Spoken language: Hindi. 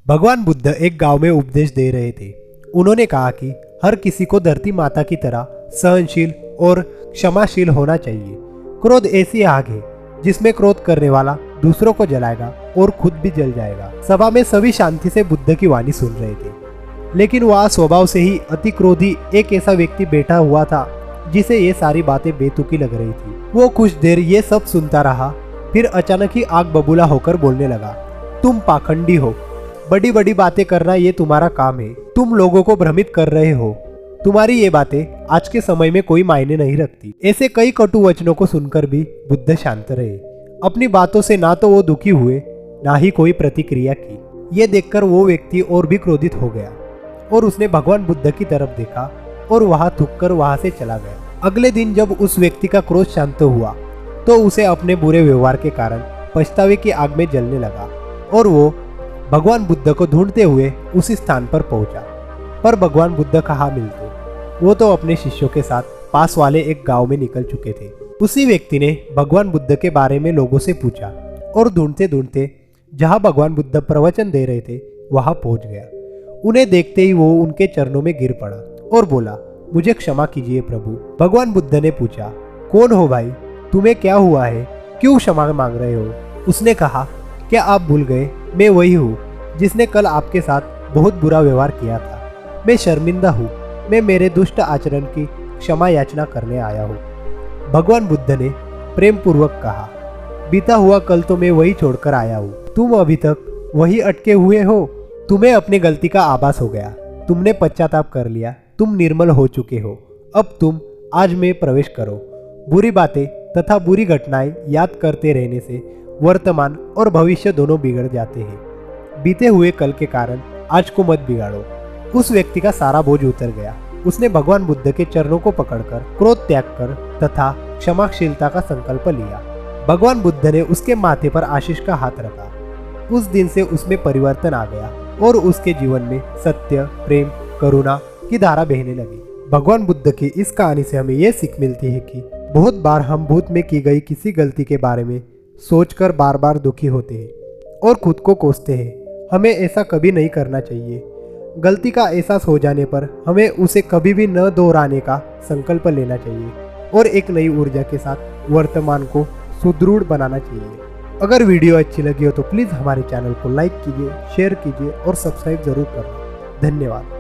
भगवान बुद्ध एक गांव में उपदेश दे रहे थे। उन्होंने कहा कि हर किसी को धरती माता की तरह सहनशील और क्षमाशील होना चाहिए। क्रोध ऐसी आग है जिसमें क्रोध करने वाला दूसरों को जलाएगा और खुद भी जल जाएगा। सभा में सभी शांति से बुद्ध की वाणी सुन रहे थे, लेकिन वह स्वभाव से ही अति क्रोधी एक ऐसा व्यक्ति बैठा हुआ था जिसे ये सारी बातें बेतुकी लग रही थी। वो कुछ देर ये सब सुनता रहा, फिर अचानक ही आग बबूला होकर बोलने लगा, तुम पाखंडी हो, बड़ी बड़ी बातें करना ये तुम्हारा काम है, तुम लोगों को भ्रमित कर रहे हो, तुम्हारी ये बातें आज के समय में कोई मायने नहीं रखती। ऐसे कई कटु वचनों को सुनकर भी बुद्ध शांत रहे। अपनी बातों से ना तो वो दुखी हुए, ना ही कोई प्रतिक्रिया की। ये देखकर वो व्यक्ति और भी क्रोधित हो गया और उसने भगवान बुद्ध की तरफ देखा और वहां थूककर वहां से चला गया। अगले दिन जब उस व्यक्ति का क्रोध शांत हुआ तो उसे अपने बुरे व्यवहार के कारण पछतावे की आग में जलने लगा और वो भगवान बुद्ध को ढूंढते हुए उसी स्थान पर पहुंचा। पर भगवान बुद्ध कहाँ मिलते, वो तो अपने शिष्यों के साथ पास वाले एक गांव में निकल चुके थे। उसी व्यक्ति ने भगवान बुद्ध के बारे में लोगों से पूछा और ढूंढते ढूंढते जहां भगवान बुद्ध प्रवचन दे रहे थे वहां पहुंच गया। उन्हें देखते ही वो उनके चरणों में गिर पड़ा और बोला, मुझे क्षमा कीजिए प्रभु। भगवान बुद्ध ने पूछा, कौन हो भाई, तुम्हें क्या हुआ है, क्यों क्षमा मांग रहे हो? उसने कहा, क्या आप भूल गए, मैं वही हूँ जिसने कल आपके साथ बहुत बुरा व्यवहार किया था। मैं शर्मिंदा हूँ, मैं मेरे दुष्ट आचरण की क्षमा याचना करने आया हूँ। भगवान बुद्ध ने प्रेम पूर्वक कहा, बीता हुआ कल तो मैं वही छोड़कर आया हूँ, तुम अभी तक वही अटके हुए हो। तुम्हें अपनी गलती का आभास हो गया, तुमने पश्चाताप कर लिया, तुम निर्मल हो चुके हो। अब तुम आज में प्रवेश करो। बुरी बातें तथा बुरी घटनाएं याद करते रहने से वर्तमान और भविष्य दोनों बिगड़ जाते हैं। बीते हुए कल के कारण आज को मत बिगाड़ो। उस व्यक्ति का सारा बोझ उतर गया। उसने भगवान बुद्ध के चरणों को पकड़कर क्रोध त्याग कर तथा क्षमाशीलता का संकल्प लिया। भगवान बुद्ध ने उसके माथे पर आशीष का हाथ रखा। उस दिन से उसमें परिवर्तन आ गया और उसके जीवन में सत्य, प्रेम, करुणा की धारा बहने लगी। भगवान बुद्ध की इस कहानी से हमें यह सीख मिलती है कि बहुत बार हम भूत में की गई किसी गलती के बारे में सोचकर बार बार दुखी होते हैं और खुद को कोसते हैं। हमें ऐसा कभी नहीं करना चाहिए। गलती का एहसास हो जाने पर हमें उसे कभी भी न दोहराने का संकल्प लेना चाहिए और एक नई ऊर्जा के साथ वर्तमान को सुदृढ़ बनाना चाहिए। अगर वीडियो अच्छी लगी हो तो प्लीज़ हमारे चैनल को लाइक कीजिए, शेयर कीजिए और सब्सक्राइब जरूर करना। धन्यवाद।